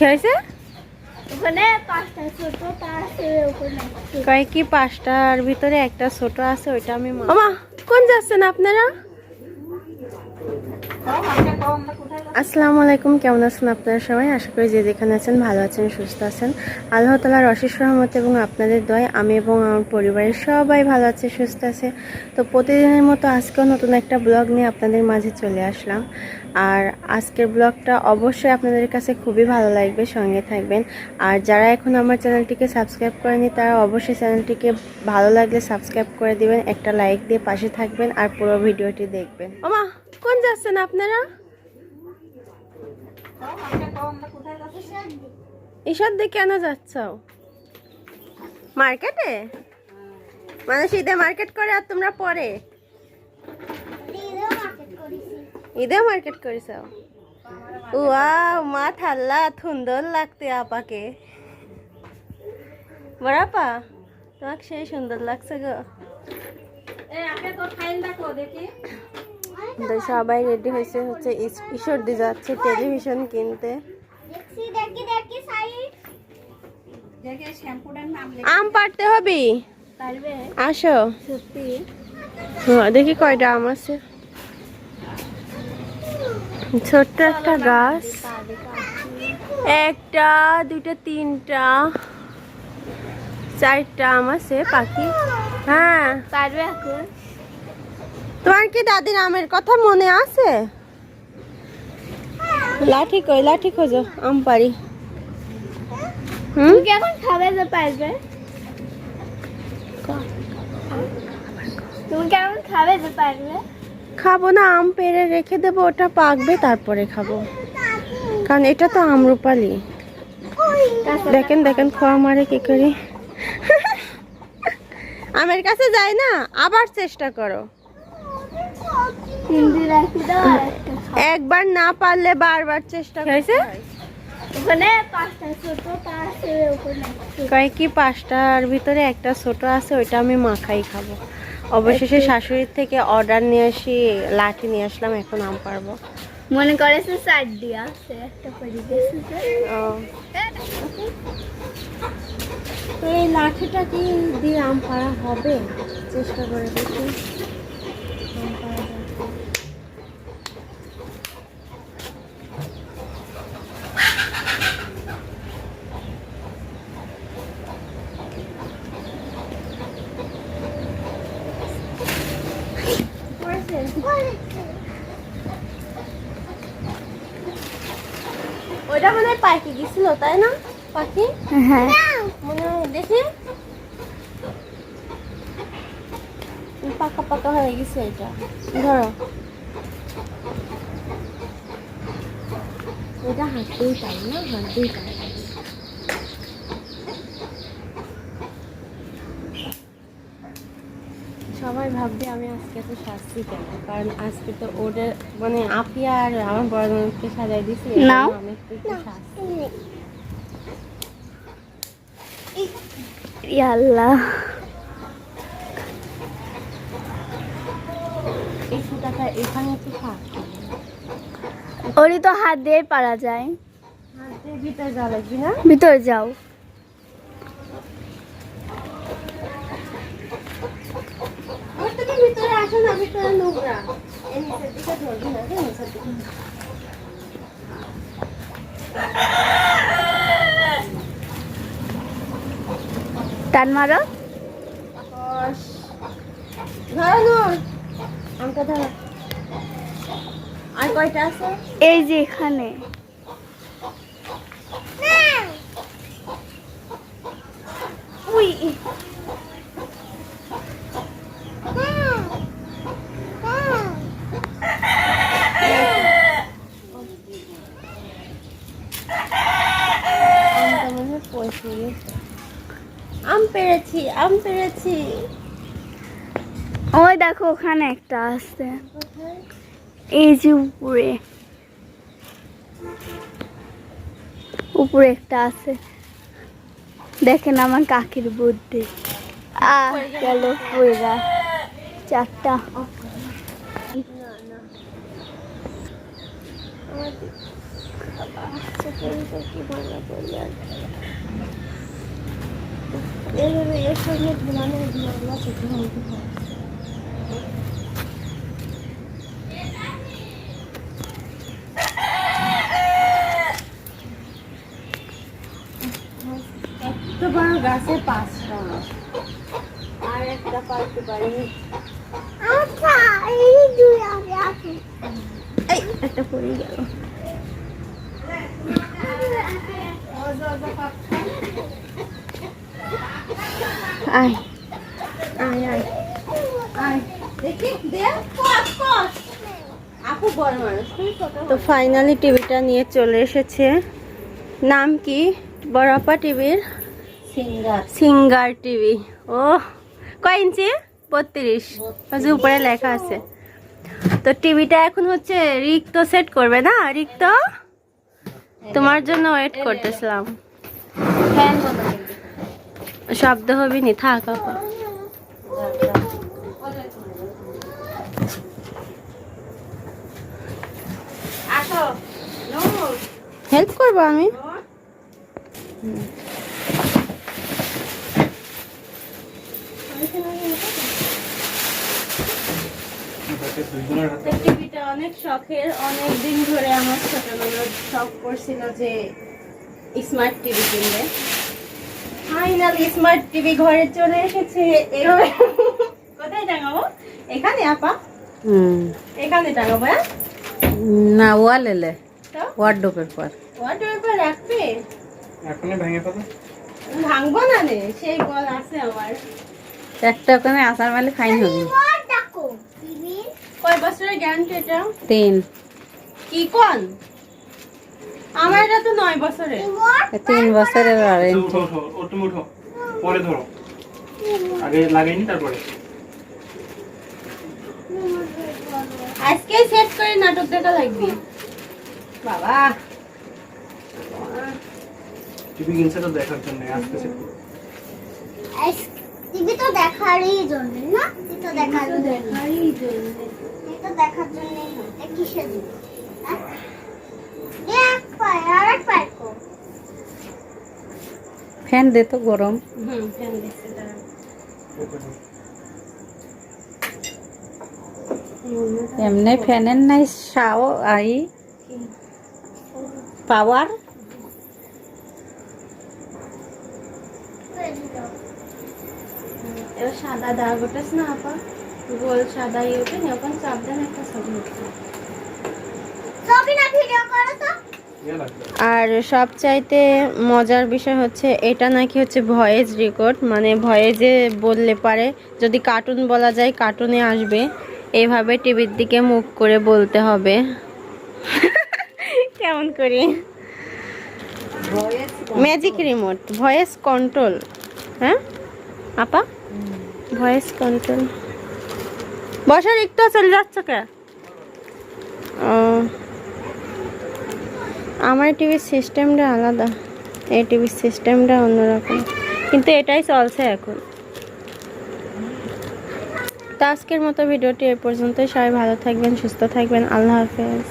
কি হয়েছে? ওখানে 5টা ছোট তার আছে ওখানে কয় কি 5টার ভিতরে একটা ছোট আছে, ওইটা আমি মামা কোন যাচ্ছেন আপনারা? আসসালামু আলাইকুম, কেমন আছেন আপনারা সবাই? আশা করি যে যেখানে আছেন ভালো আছেন, সুস্থ আছেন। আল্লাহ তাআলার অশেষ রহমত এবং আপনাদের দয়ায় আমি এবং আমার পরিবারের সবাই ভালো আছে, সুস্থ আছে। তো প্রতিদিনের মতো আজকেও নতুন একটা ব্লগ নিয়ে আপনাদের মাঝে চলে আসলাম। আর আজকের ব্লগটা অবশ্যই আপনাদের কাছে খুবই ভালো লাগবে, সঙ্গে থাকবেন। আর যারা এখন আমার চ্যানেলটিকে সাবস্ক্রাইব করেনি তারা অবশ্যই চ্যানেলটিকে ভালো লাগলে সাবস্ক্রাইব করে দিবেন, একটা লাইক দিয়ে পাশে থাকবেন আর পুরো ভিডিওটি দেখবেন। ওমা কোন যাচ্ছেন আপনারা? ঈশার দিকে কেন যাচ্ছ? মার্কেটে? মানে ঈদে মার্কেট করে আর তোমরা পরে ঈদে মার্কেট করেছ? ওয়াও মাশাআল্লাহ, সুন্দর লাগতে আপাকে। বড়াপা তোমাকে সেই সুন্দর লাগছে গো। সবাই রেডি হয়েছে, হচ্ছে ঈশ্বর দি যাচ্ছে টেলিভিশন কিনতে। আম পাড়তে হবে, আসো। দেখি কয়টা আম আছে। ছোট্ট একটা গাছ, একটা দুইটা তিনটা চারটা আম আছে। পাখি হ্যাঁ পারবে এখন। তোমার কি দাদির আমের কথা মনে আছে? লাঠি কই, লাঠি খোঁজো, আম পারি। তুমি কি এখন খাবে যে পারবে? তুমি কি এখন খাবে যে পারবে? খাবো না, আম পেড়ে রেখে দেবো, ওটা পাকবে তারপরে খাবো, কারণ এটা তো আমরুপালি। দেখেন দেখেন খোয়া মারে কি করি। আমের কাছে যায় না, আবার চেষ্টা করো। একবার না পারলে বারবার চেষ্টা হয়েছে। ওখানে 5টা ছোট তার আছে ওখানে কয় কি 5টার ভিতরে একটা ছোট আছে, ওইটা আমি মাখাই খাবো। অবশেষে শাশুড়ির থেকে অর্ডার নিয়ে আসি, লাঠি নিয়ে আসলাম, এখন আম পারবো। মনে করেছে 4 দিয়া আছে একটা করে দিয়েছে। তো এই লাঠিটা কি দিয়ে আম পাড়া হবে? চেষ্টা করে দেখি। আম পাড়া যাবে। ওইটা মনে হয় পাখি গেছিল, তাই না? পাখি হ্যাঁ মনে হয়, দেখি পাকা পাকা হয়ে গেছে। এটা ধরো, এটা হাঁটতেই পারি না, হাঁটতেই পারি। সবাই ভাববে আমি আজকে তো সাজছি কেন, কারণ আজকে তো ওদের মানে আপি আর আমার বড় ননদকে সাজাই দিছি, নাও। আমি একটু সাজছি। আল্লাহ, এই সুতাটা এখানে একটু থাক, ওরই তো হাত দিয়ে পারা যায়। হাতের ভিতরে যা লাগবে না। ভিতরে যাও। ভিতরে আসো না, ভিতরে নোংরা। এই নিচের দিকে ধরবি না, নিচের দিকে। টান মারো। ধরো নূর, আমটা ধরো। আর কয়টা আছে? এই যে এখানে উই আম পেরেছি, আম পেরেছি। ওই দেখো ওখানে একটা আছে, এই যে উপরে উপরে একটা আছে। দেখেন আমার কাকির বুদ্ধি। গেল পুরা 4টা। কি মজা করলে এইভাবে এর সঙ্গে ঘুমানো ঘুমানো চোখে মতো হয়। এত বড় গাছে 5টা আর একটা পাইতে পারি। আচ্ছা এই দুই আমি আসি এই একটা পড়ে গেল। আয় আয় আয় আয় দেখি দেখ আপু বড় মানুষ তো ফাইনালি টিভিটা নিয়ে চলে এসেছে। নাম কি বড় আপা টিভির? Singer TV. ও কয় ইঞ্চি? 32 ওই যে উপরে লেখা আছে। তো টিভিটা এখন হচ্ছে রিক্ত সেট করবে না? রিক্ত তোমার জন্য ওয়েট করতেছিলাম। শব্দ হবে নি, থাক আপা। হেল্প করবো আমি। টিভিটা অনেক শখের, অনেক দিন ধরে আমার ছোটবেলার শখ করছিল যে স্মার্ট টিভি কিনবে। ফাইনালি স্মার্ট টিভি ঘরে চলে এসেছে। এভাবে কোথায় টাঙাবো? এখানে আপা? এখানে টাঙাবো? হ্যাঁ না ওয়ালেলে তো ওয়ার্ডরোবের পর ওয়ার্ডরোবের পর রাখবে? এখনই ভেঙে ফেলো। ভাঙবো না রে, সেই বল আছে আমার। একটা ওখানে আসার মেলে ফাইন হবে। দেখো টিভি কয় বছরের গ্যারান্টি এটা? 3 কি কোন? আমার এটা তো 9 বছরের। 3 বছরের ওয়ারেন্টি। উঠো উঠো ও তুমি উঠো পরে ধরো আগে লাগাইনি তারপরে আজকে সেট করে নাটক দেখা লাগবে বাবা। টিভি কিনছে তো দেখার জন্য আজকে সে টিভি তো দেখারই জন্য না, টিভি তো দেখার জন্য, দেখারই জন্য। টিভি তো দেখার জন্যই না। এটা কিসের জন্য? এক পায় আর এক পায় কো ফ্যান দে তো গরম। ফ্যান দিচ্ছে তারা। এমনি ফ্যানের নাই সাও আই পাওয়ার। এবার সাদা দাগ ওঠাস না আপা, গোল সাদা ইয়ে ওঠে না, ওখানে চাপ দেন একটা ছবি উঠবে। ছবি না ভিডিও করো তো। ইয়া লাগবে আর সবচাইতে মজার বিষয় হচ্ছে এটা নাকি হচ্ছে ভয়েস রেকর্ড, মানে ভয়েসে বললে পারে যদি কার্টুন বলা যায় কার্টুনে আসবে, এইভাবে টিভির দিকে মুখ করে বলতে হবে। কেমন করি? Magic remote, voice control. হ্যাঁ আপা, ভয়েস কন্ট্রোল। বসার একটু চলে যাচ্ছে কে? ও আমার টিভির সিস্টেমটা আলাদা, এই টিভির সিস্টেমটা অন্যরকম, কিন্তু এটাই চলছে এখন। তো আজকের মতো ভিডিওটি এ পর্যন্তই। সবাই ভালো থাকবেন, সুস্থ থাকবেন। আল্লাহ হাফেজ।